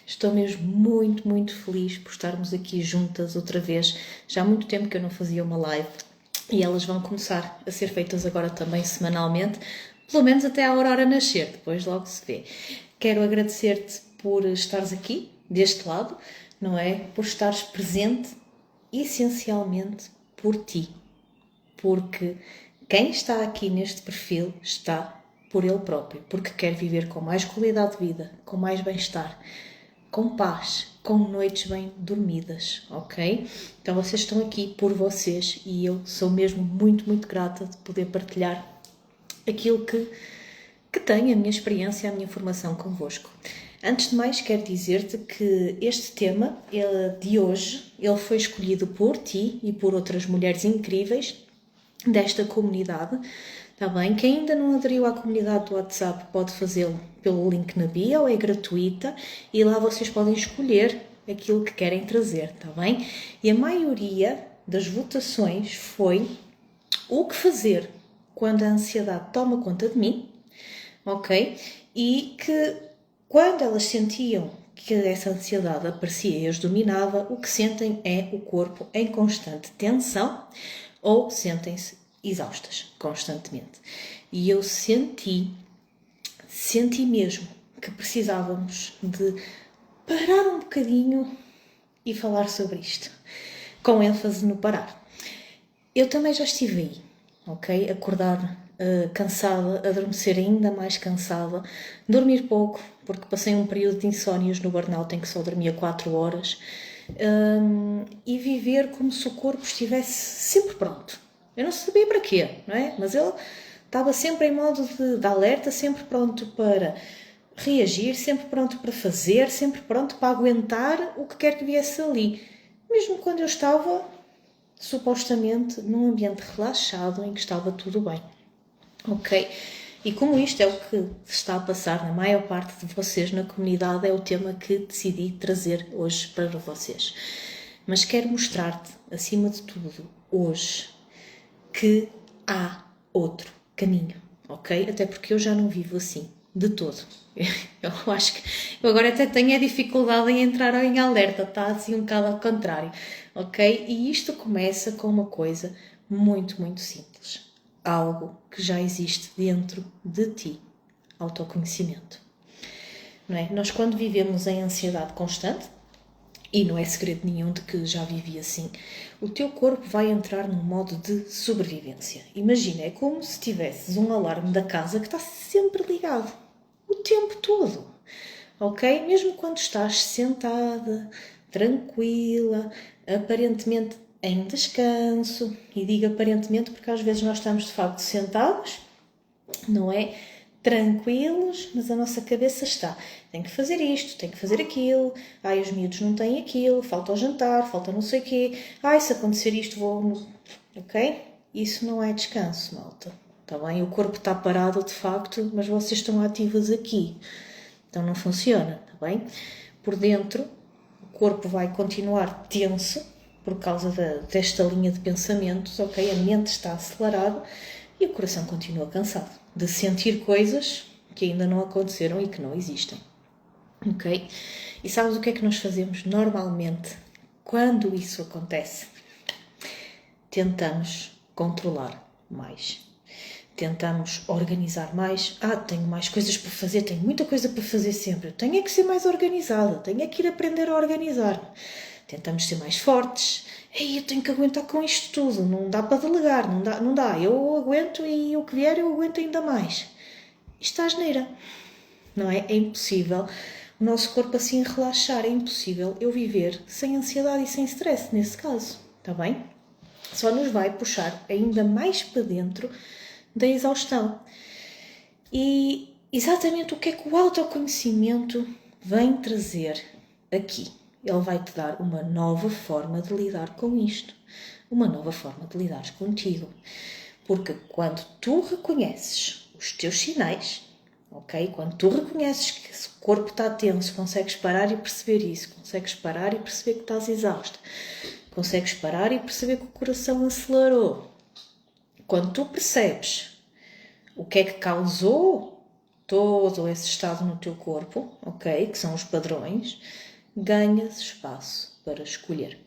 Estou mesmo muito, muito feliz por estarmos aqui juntas outra vez. Já há muito tempo que eu não fazia uma live e elas vão começar a ser feitas agora também semanalmente, pelo menos até a Aurora nascer, depois logo se vê. Quero agradecer-te por estares aqui, deste lado, não é? Por estares presente, essencialmente por ti. Porque quem está aqui neste perfil está por ele próprio, porque quer viver com mais qualidade de vida, com mais bem-estar, com paz, com noites bem dormidas, ok? Então vocês estão aqui por vocês e eu sou mesmo muito, muito grata de poder partilhar aquilo que tenho, a minha experiência, a minha formação convosco. Antes de mais, quero dizer-te que este tema de hoje, ele foi escolhido por ti e por outras mulheres incríveis desta comunidade, está bem? Quem ainda não aderiu à comunidade do WhatsApp pode fazê-lo pelo link na bio, é gratuita e lá vocês podem escolher aquilo que querem trazer, está bem? E a maioria das votações foi o que fazer quando a ansiedade toma conta de mim, ok? E que quando elas sentiam que essa ansiedade aparecia e as dominava, o que sentem é o corpo em constante tensão ou sentem-se exaustas constantemente. E eu senti mesmo que precisávamos de parar um bocadinho e falar sobre isto, com ênfase no parar. Eu também já estive aí, ok? Acordar cansada, adormecer ainda mais cansada, dormir pouco, porque passei um período de insónias no burnout em que só dormia 4 horas, e viver como se o corpo estivesse sempre pronto. Eu não sabia para quê, não é? Mas ele estava sempre em modo de alerta, sempre pronto para reagir, sempre pronto para fazer, sempre pronto para aguentar o que quer que viesse ali. Mesmo quando eu estava supostamente num ambiente relaxado em que estava tudo bem. Ok? E como isto é o que está a passar na maior parte de vocês na comunidade, é o tema que decidi trazer hoje para vocês. Mas quero mostrar-te, acima de tudo, hoje, que há outro caminho, ok? Até porque eu já não vivo assim, de todo. Eu acho que eu agora até tenho a dificuldade em entrar em alerta, está assim um bocado ao contrário, ok? E isto começa com uma coisa muito, muito simples. Algo que já existe dentro de ti, autoconhecimento. Não é? Nós quando vivemos em ansiedade constante, e não é segredo nenhum de que já vivi assim, o teu corpo vai entrar num modo de sobrevivência. Imagina, é como se tivesses um alarme da casa que está sempre ligado, o tempo todo, ok? Mesmo quando estás sentada, tranquila, aparentemente em descanso, e digo aparentemente porque às vezes nós estamos de facto sentados, não é? Tranquilos, mas a nossa cabeça está. Tem que fazer isto, tem que fazer aquilo. Ai, os miúdos não têm aquilo, falta o jantar, falta não sei o quê. Ai, se acontecer isto vou... Ok? Isso não é descanso, malta. Está bem? O corpo está parado de facto, mas vocês estão ativas aqui. Então não funciona, está bem? Por dentro, o corpo vai continuar tenso por causa desta linha de pensamentos, ok? A mente está acelerada e o coração continua cansado de sentir coisas que ainda não aconteceram e que não existem, ok? E sabes o que é que nós fazemos normalmente quando isso acontece? Tentamos controlar mais. Tentamos organizar mais. Tenho mais coisas para fazer, tenho muita coisa para fazer sempre. Eu tenho é que ser mais organizada, tenho é que ir aprender a organizar-me. Tentamos ser mais fortes. Ei, eu tenho que aguentar com isto tudo, não dá para delegar, não dá. Eu aguento e o que vier eu aguento ainda mais. Isto está asneira, não é? É impossível o nosso corpo assim relaxar, é impossível eu viver sem ansiedade e sem stress, nesse caso, está bem? Só nos vai puxar ainda mais para dentro da exaustão. E exatamente o que é que o autoconhecimento vem trazer aqui? Ele vai-te dar uma nova forma de lidar com isto, uma nova forma de lidar contigo. Porque quando tu reconheces os teus sinais, ok? Quando tu reconheces que o corpo está tenso, consegues parar e perceber isso, consegues parar e perceber que estás exausta, consegues parar e perceber que o coração acelerou. Quando tu percebes o que é que causou todo esse estado no teu corpo, ok? Que são os padrões, ganhas espaço para escolher.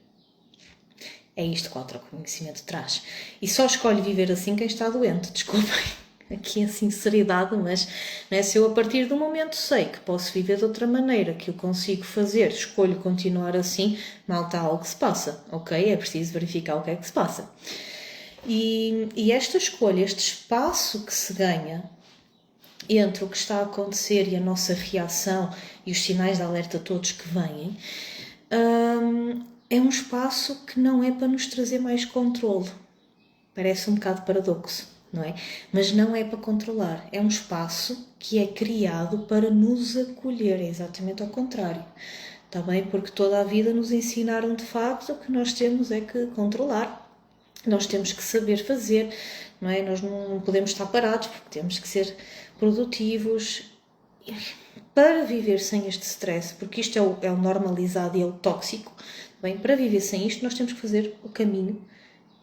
É isto que o autoconhecimento traz. E só escolhe viver assim quem está doente, desculpem. Aqui a sinceridade, mas né, se eu a partir do momento sei que posso viver de outra maneira, que eu consigo fazer, escolho continuar assim, mal está algo que se passa, ok? É preciso verificar o que é que se passa. E esta escolha, este espaço que se ganha entre o que está a acontecer e a nossa reação e os sinais de alerta todos que vêm, é um espaço que não é para nos trazer mais controle. Parece um bocado paradoxo, não é? Mas não é para controlar. É um espaço que é criado para nos acolher. É exatamente ao contrário. Está bem? Porque toda a vida nos ensinaram, de facto, o que nós temos é que controlar. Nós temos que saber fazer, não é? Nós não podemos estar parados, porque temos que ser produtivos para viver sem este stress, porque isto é o normalizado e é o tóxico. Bem, para viver sem isto, nós temos que fazer o caminho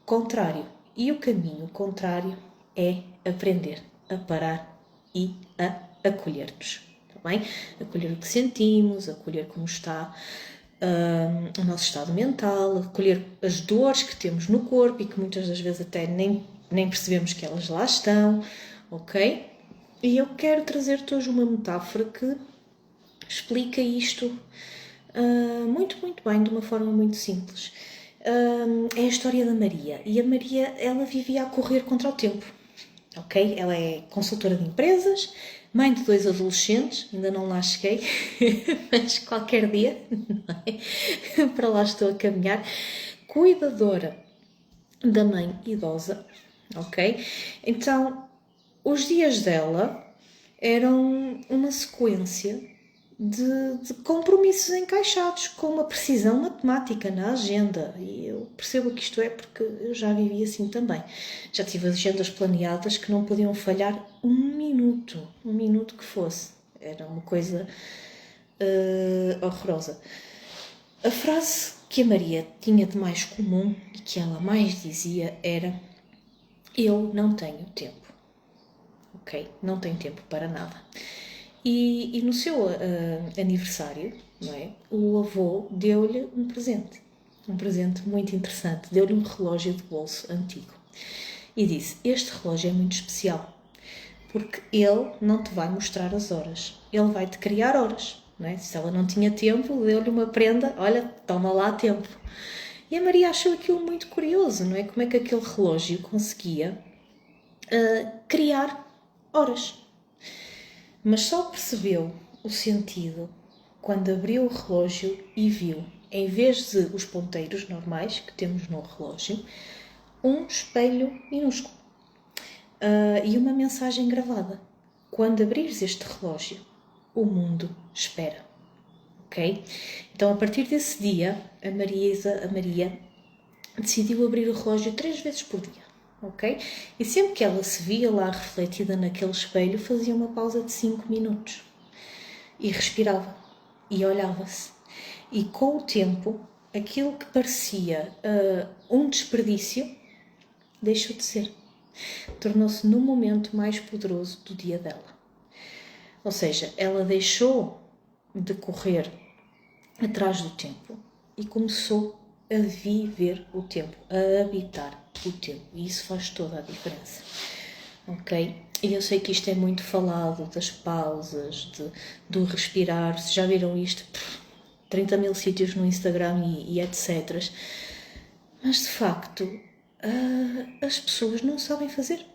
contrário. E o caminho contrário é aprender a parar e a acolher-nos. Está bem? Acolher o que sentimos, acolher como está o nosso estado mental, acolher as dores que temos no corpo e que muitas das vezes até nem percebemos que elas lá estão, ok? E eu quero trazer-te hoje uma metáfora que explica isto muito, muito bem, de uma forma muito simples. É a história da Maria. E a Maria, ela vivia a correr contra o tempo, ok? Ela é consultora de empresas, mãe de 2 adolescentes, ainda não lá cheguei, mas qualquer dia, não é? Para lá estou a caminhar, cuidadora da mãe idosa, ok? Então, os dias dela eram uma sequência de compromissos encaixados com uma precisão matemática na agenda. E eu percebo que isto é porque eu já vivi assim também. Já tive agendas planeadas que não podiam falhar um minuto que fosse. Era uma coisa horrorosa. A frase que a Maria tinha de mais comum e que ela mais dizia era: eu não tenho tempo. Ok? Não tenho tempo para nada. E no seu aniversário, não é? O avô deu-lhe um presente muito interessante. Deu-lhe um relógio de bolso antigo e disse: este relógio é muito especial porque ele não te vai mostrar as horas, ele vai-te criar horas, não é? Se ela não tinha tempo, deu-lhe uma prenda: olha, toma lá tempo. E a Maria achou aquilo muito curioso, não é? Como é que aquele relógio conseguia criar horas. Mas só percebeu o sentido quando abriu o relógio e viu, em vez de os ponteiros normais que temos no relógio, um espelho minúsculo e uma mensagem gravada: quando abrires este relógio, o mundo espera. Ok? Então, a partir desse dia, a Maria decidiu abrir o relógio 3 vezes por dia. Ok? E sempre que ela se via lá refletida naquele espelho, fazia uma pausa de 5 minutos e respirava e olhava-se. E com o tempo, aquilo que parecia um desperdício deixou de ser. Tornou-se no momento mais poderoso do dia dela. Ou seja, ela deixou de correr atrás do tempo e começou a viver o tempo, a habitar o tempo. E isso faz toda a diferença. Ok? E eu sei que isto é muito falado, das pausas, do respirar. Se já viram isto? 30 mil sítios no Instagram e etc. Mas, de facto, as pessoas não sabem fazer.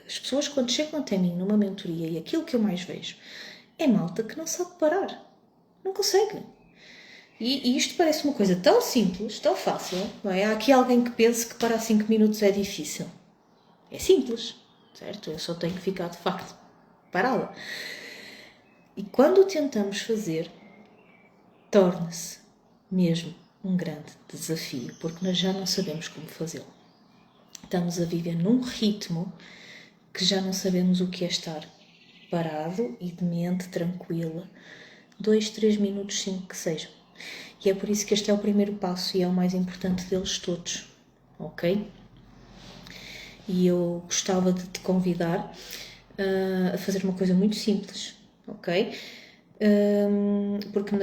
As pessoas, quando chegam até mim numa mentoria, e aquilo que eu mais vejo é malta que não sabe parar. Não consegue. E isto parece uma coisa tão simples, tão fácil, não é? Há aqui alguém que pense que parar 5 minutos é difícil. É simples, certo? Eu só tenho que ficar, de facto, parada. E quando tentamos fazer, torna-se mesmo um grande desafio, porque nós já não sabemos como fazê-lo. Estamos a viver num ritmo que já não sabemos o que é estar parado e de mente tranquila, 2, 3 minutos, 5 que sejam. E é por isso que este é o primeiro passo e é o mais importante deles todos, ok? E eu gostava de te convidar a fazer uma coisa muito simples, ok? Porque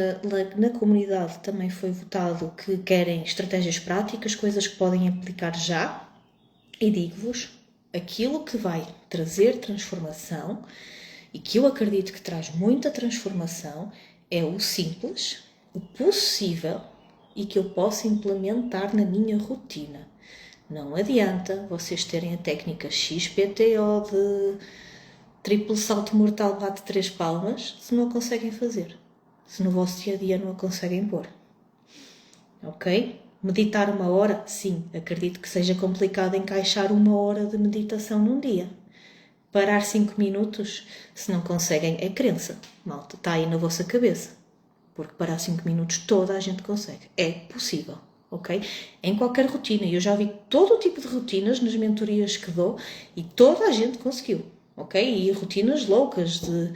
na comunidade também foi votado que querem estratégias práticas, coisas que podem aplicar já, e digo-vos, aquilo que vai trazer transformação e que eu acredito que traz muita transformação é o simples, o possível e que eu posso implementar na minha rotina. Não adianta vocês terem a técnica XPTO de triplo salto mortal bate 3 palmas se não a conseguem fazer. Se no vosso dia a dia não a conseguem pôr. Ok? Meditar 1 hora? Sim, acredito que seja complicado encaixar 1 hora de meditação num dia. Parar 5 minutos? Se não conseguem, é crença. Malta, está aí na vossa cabeça. Porque parar 5 minutos toda a gente consegue. É possível. Ok? Em qualquer rotina. Eu já vi todo o tipo de rotinas nas mentorias que dou e toda a gente conseguiu. Ok? E rotinas loucas de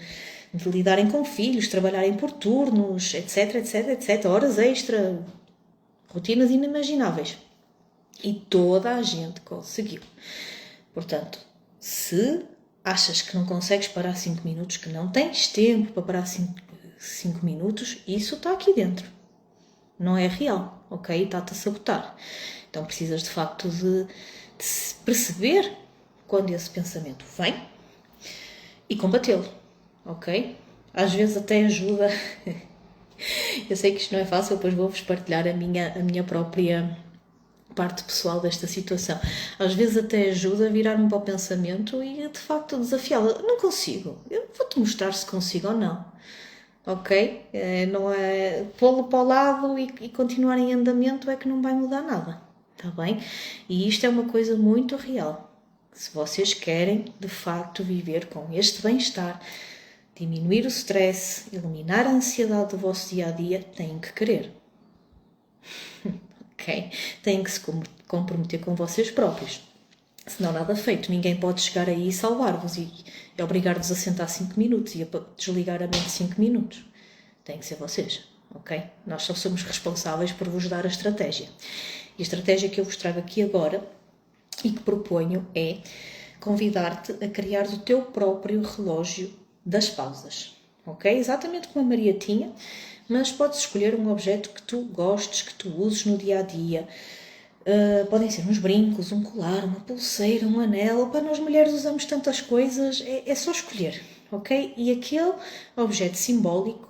lidarem com filhos, trabalharem por turnos, etc, etc, etc. Horas extra, rotinas inimagináveis. E toda a gente conseguiu. Portanto, se achas que não consegues parar 5 minutos, que não tens tempo para parar 5 minutos, isso está aqui dentro. Não é real, ok? E está-te a sabotar. Então precisas de facto de perceber quando esse pensamento vem e combatê-lo, ok? Às vezes até ajuda. Eu sei que isto não é fácil, depois vou-vos partilhar a minha própria parte pessoal desta situação. Às vezes até ajuda a virar-me para o pensamento e de facto desafiá-la. Não consigo. Eu vou-te mostrar se consigo ou não. Ok? Não é pô-lo para o lado e continuar em andamento é que não vai mudar nada. Está bem? E isto é uma coisa muito real. Se vocês querem de facto viver com este bem-estar, diminuir o stress, eliminar a ansiedade do vosso dia a dia, têm que querer. Ok? Têm que se comprometer com vocês próprios. Senão nada feito. Ninguém pode chegar aí e salvar-vos e obrigar-vos a sentar 5 minutos e a desligar a mente 5 minutos. Tem que ser vocês, ok? Nós só somos responsáveis por vos dar a estratégia. E a estratégia que eu vos trago aqui agora e que proponho é convidar-te a criar o teu próprio relógio das pausas, ok? Exatamente como a Maria tinha, mas podes escolher um objeto que tu gostes, que tu uses no dia a dia. Podem ser uns brincos, um colar, uma pulseira, um anel. Para nós mulheres usamos tantas coisas, é só escolher, ok? E aquele objeto simbólico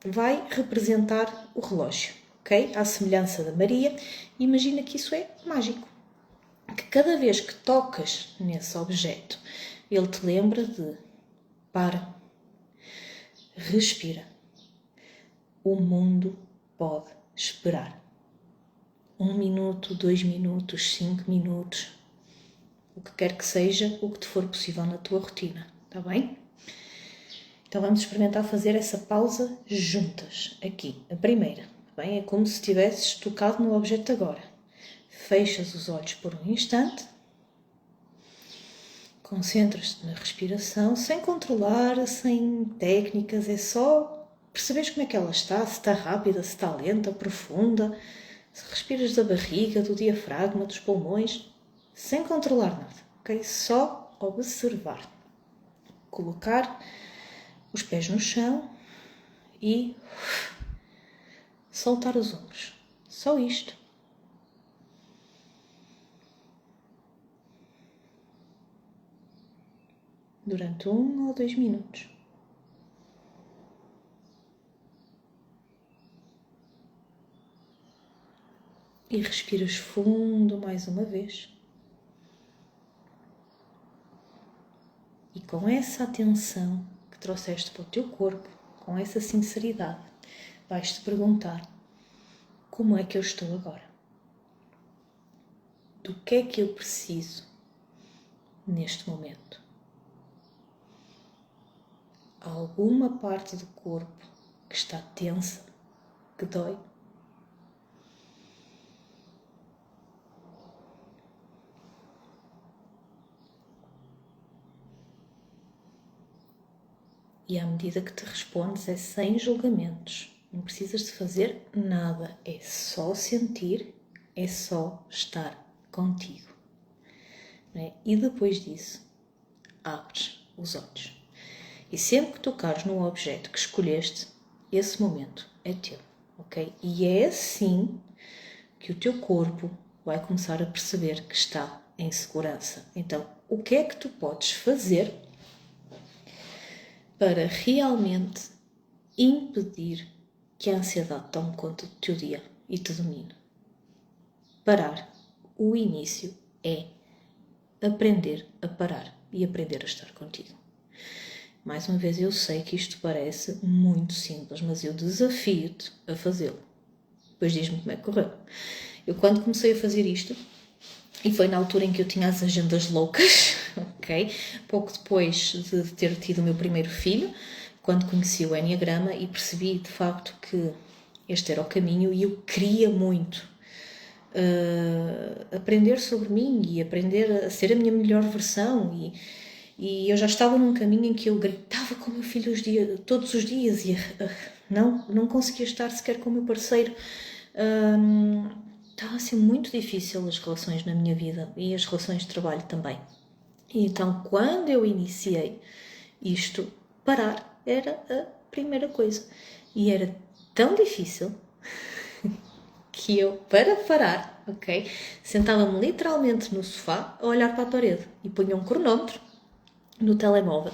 vai representar o relógio, ok? À semelhança da Maria, imagina que isso é mágico. Que cada vez que tocas nesse objeto, ele te lembra de para, respira. O mundo pode esperar. 1 minuto, 2 minutos, 5 minutos, o que quer que seja, o que te for possível na tua rotina, está bem? Então vamos experimentar fazer essa pausa juntas, aqui, a primeira, tá bem? É como se tivesses tocado no objeto agora. Fechas os olhos por um instante, concentras-te na respiração, sem controlar, sem técnicas, é só perceberes como é que ela está, se está rápida, se está lenta, profunda. Se respiras da barriga, do diafragma, dos pulmões, sem controlar nada, ok? Só observar. Colocar os pés no chão e soltar os ombros. Só isto. Durante 1 ou 2 minutos. E respiras fundo mais uma vez. E com essa atenção que trouxeste para o teu corpo, com essa sinceridade, vais-te perguntar: como é que eu estou agora? Do que é que eu preciso neste momento? Há alguma parte do corpo que está tensa, que dói? E à medida que te respondes é sem julgamentos. Não precisas de fazer nada. É só sentir, é só estar contigo. Não é? E depois disso, abres os olhos. E sempre que tocares no objeto que escolheste, esse momento é teu, ok? E é assim que o teu corpo vai começar a perceber que está em segurança. Então, o que é que tu podes fazer para realmente impedir que a ansiedade tome conta do teu dia e te domine? Parar. O início é aprender a parar e aprender a estar contigo. Mais uma vez, eu sei que isto parece muito simples, mas eu desafio-te a fazê-lo. Depois diz-me como é que correu. Eu quando comecei a fazer isto, e foi na altura em que eu tinha as agendas loucas, ok? Pouco depois de ter tido o meu primeiro filho, quando conheci o Enneagrama e percebi de facto que este era o caminho e eu queria muito aprender sobre mim e aprender a ser a minha melhor versão e eu já estava num caminho em que eu gritava com o meu filho todos os dias e não conseguia estar sequer com o meu parceiro. Estava a ser muito difícil as relações na minha vida e as relações de trabalho também. E então, quando eu iniciei isto, parar era a primeira coisa. E era tão difícil que eu, para parar, ok, sentava-me literalmente no sofá a olhar para a parede e punha um cronómetro no telemóvel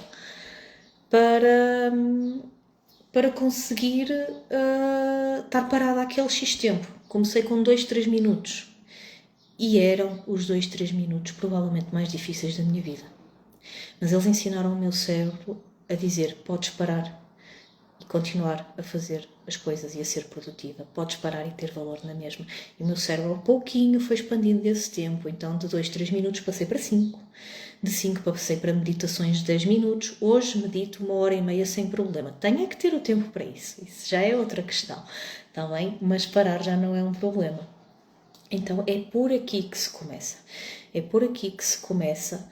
para conseguir estar parada aquele X tempo. Comecei com 2, 3 minutos e eram os 2, 3 minutos provavelmente mais difíceis da minha vida. Mas eles ensinaram o meu cérebro a dizer: podes parar e continuar a fazer as coisas e a ser produtiva. Podes parar e ter valor na mesma. E o meu cérebro, um pouquinho, foi expandindo desse tempo. Então, de 2, 3 minutos passei para 5. De 5 passei para meditações de 10 minutos. Hoje medito 1h30 sem problema. Tenho é que ter o tempo para isso. Isso já é outra questão, está bem? Mas parar já não é um problema. Então, é por aqui que se começa. É por aqui que se começa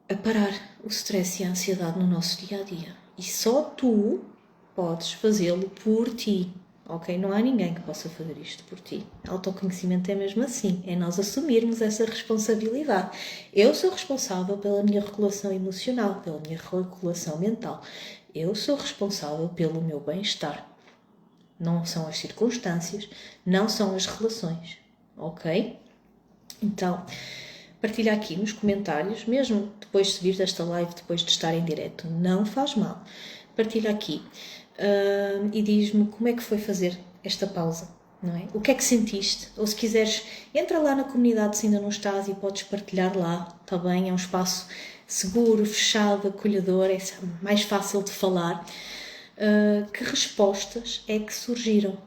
a parar o stress e a ansiedade no nosso dia-a-dia. E só tu podes fazê-lo por ti, ok? Não há ninguém que possa fazer isto por ti. Autoconhecimento é mesmo assim, é nós assumirmos essa responsabilidade. Eu sou responsável pela minha regulação emocional, pela minha regulação mental. Eu sou responsável pelo meu bem-estar. Não são as circunstâncias, não são as relações, ok? Então, partilha aqui nos comentários, mesmo depois de vir desta live, depois de estar em direto, não faz mal. Partilha aqui e diz-me como é que foi fazer esta pausa, não é? O que é que sentiste? Ou se quiseres, entra lá na comunidade se ainda não estás e podes partilhar lá, está bem? É um espaço seguro, fechado, acolhedor, é mais fácil de falar. Que respostas é que surgiram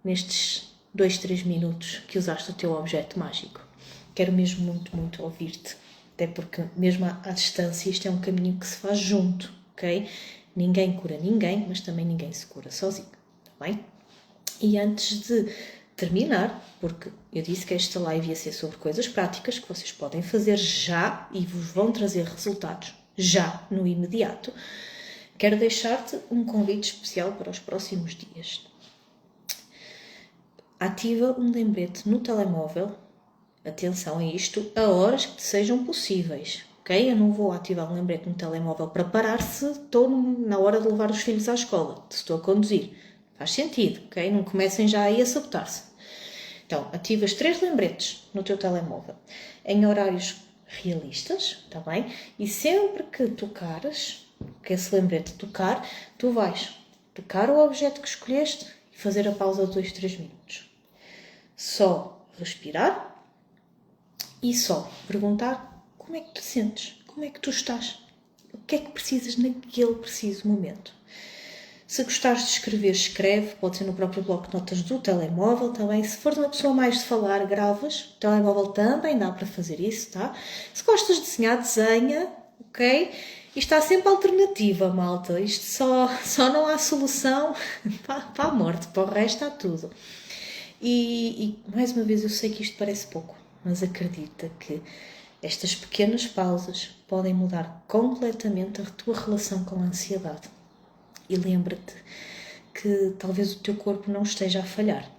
nestes 2, 3 minutos que usaste o teu objeto mágico? Quero mesmo muito, muito ouvir-te. Até porque, mesmo à distância, isto é um caminho que se faz junto, ok? Ninguém cura ninguém, mas também ninguém se cura sozinho, tá bem? E antes de terminar, porque eu disse que esta live ia ser sobre coisas práticas que vocês podem fazer já e vos vão trazer resultados já, no imediato, quero deixar-te um convite especial para os próximos dias. Ativa um lembrete no telemóvel. Atenção a isto, a horas que te sejam possíveis, ok? Eu não vou ativar um lembrete no telemóvel para parar se estou na hora de levar os filhos à escola, se estou a conduzir. Faz sentido, ok? Não comecem já aí a sabotar-se. Então, ativas 3 lembretes no teu telemóvel, em horários realistas, está bem? E sempre que tocares, que esse lembrete tocar, tu vais tocar o objeto que escolheste e fazer a pausa de 2, 3 minutos. Só respirar. E só perguntar como é que te sentes, como é que tu estás, o que é que precisas naquele preciso momento. Se gostares de escrever, escreve, pode ser no próprio bloco de notas do telemóvel também. Se for uma pessoa mais de falar, gravas, o telemóvel também dá para fazer isso, tá? Se gostas de desenhar, desenha, ok? Isto há sempre alternativa, malta. Isto só não há solução para a morte, para o resto há tudo. E mais uma vez, eu sei que isto parece pouco, mas acredita que estas pequenas pausas podem mudar completamente a tua relação com a ansiedade. E lembra-te que talvez o teu corpo não esteja a falhar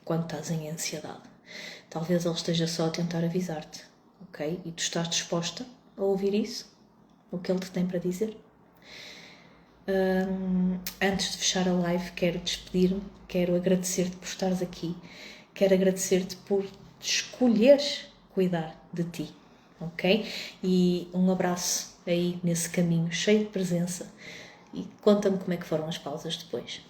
quando estás em ansiedade. Talvez ele esteja só a tentar avisar-te ok? E tu estás disposta a ouvir isso? O que ele te tem para dizer? Antes de fechar a live, quero despedir-me, quero agradecer-te por estares aqui, quero agradecer-te por escolheres cuidar de ti, ok? E um abraço aí nesse caminho cheio de presença e conta-me como é que foram as pausas depois.